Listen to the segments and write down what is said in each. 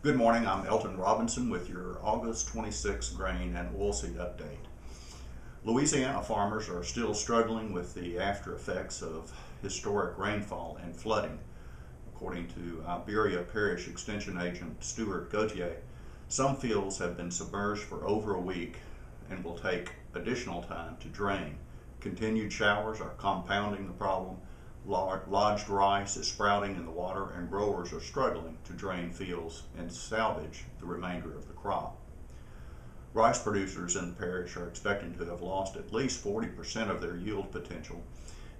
Good morning, I'm Elton Robinson with your August 26 grain and oilseed update. Louisiana farmers are still struggling with the after effects of historic rainfall and flooding. According to Iberia Parish Extension Agent Stuart Gauthier, some fields have been submerged for over a week and will take additional time to drain. Continued showers are compounding the problem. Lodged rice is sprouting in the water, and growers are struggling to drain fields and salvage the remainder of the crop. Rice producers in the parish are expecting to have lost at least 40% of their yield potential.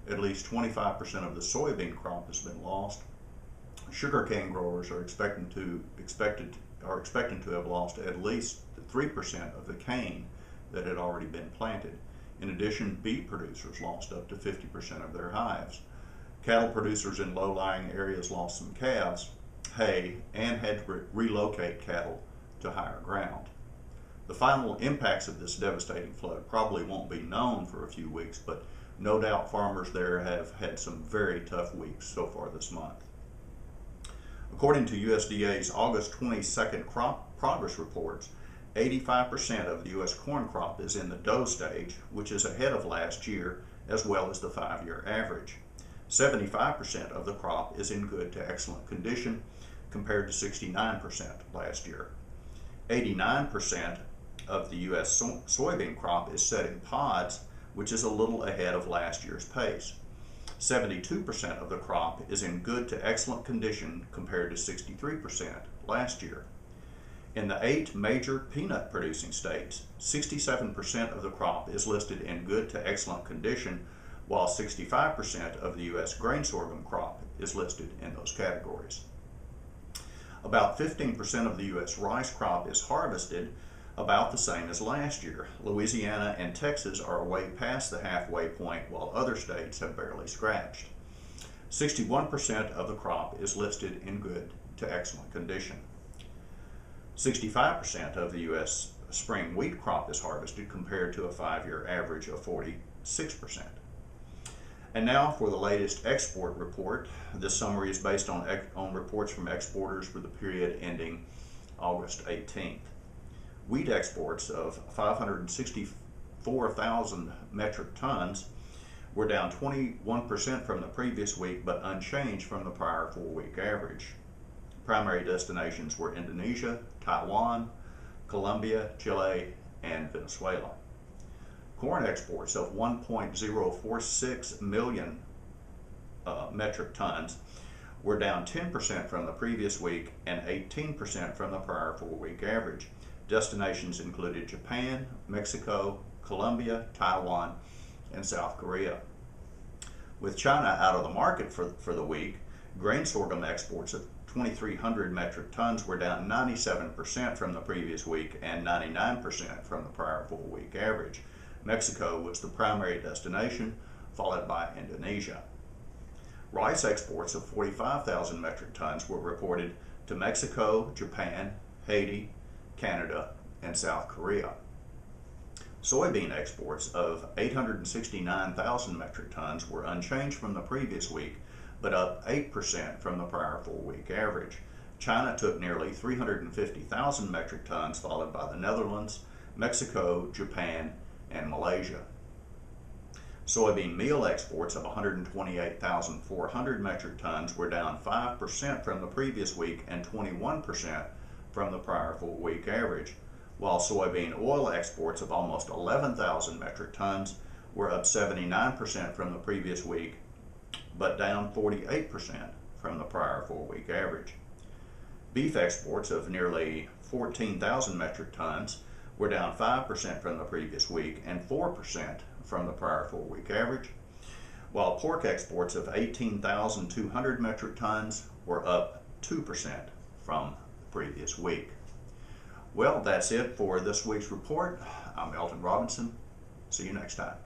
At least 25% of the soybean crop has been lost. Sugarcane growers are expecting to have lost at least 3% of the cane that had already been planted. In addition, beet producers lost up to 50% of their hives. Cattle producers in low-lying areas lost some calves, hay, and had to relocate cattle to higher ground. The final impacts of this devastating flood probably won't be known for a few weeks, but no doubt farmers there have had some very tough weeks so far this month. According to USDA's August 22nd crop progress reports, 85% of the U.S. corn crop is in the dough stage, which is ahead of last year as well as the 5-year average. 75% of the crop is in good to excellent condition compared to 69% last year. 89% of the U.S. soybean crop is set in pods, which is a little ahead of last year's pace. 72% of the crop is in good to excellent condition compared to 63% last year. In the 8 major peanut producing states, 67% of the crop is listed in good to excellent condition, while 65% of the U.S. grain sorghum crop is listed in those categories. About 15% of the U.S. rice crop is harvested, about the same as last year. Louisiana and Texas are way past the halfway point, while other states have barely scratched. 61% of the crop is listed in good to excellent condition. 65% of the U.S. spring wheat crop is harvested compared to a 5-year average of 46%. And now for the latest export report. This summary is based on reports from exporters for the period ending August 18th. Wheat exports of 564,000 metric tons were down 21% from the previous week, but unchanged from the prior 4-week average. Primary destinations were Indonesia, Taiwan, Colombia, Chile, and Venezuela. Corn exports of 1.046 million metric tons were down 10% from the previous week and 18% from the prior 4-week average. Destinations included Japan, Mexico, Colombia, Taiwan, and South Korea. With China out of the market for the week, grain sorghum exports of 2,300 metric tons were down 97% from the previous week and 99% from the prior 4-week average. Mexico was the primary destination, followed by Indonesia. Rice exports of 45,000 metric tons were reported to Mexico, Japan, Haiti, Canada, and South Korea. Soybean exports of 869,000 metric tons were unchanged from the previous week, but up 8% from the prior 4-week average. China took nearly 350,000 metric tons, followed by the Netherlands, Mexico, Japan, and Malaysia. Soybean meal exports of 128,400 metric tons were down 5% from the previous week and 21% from the prior 4-week average, while soybean oil exports of almost 11,000 metric tons were up 79% from the previous week, but down 48% from the prior 4-week average. Beef exports of nearly 14,000 metric tons were down 5% from the previous week and 4% from the prior 4-week average, while pork exports of 18,200 metric tons were up 2% from the previous week. Well, that's it for this week's report. I'm Elton Robinson. See you next time.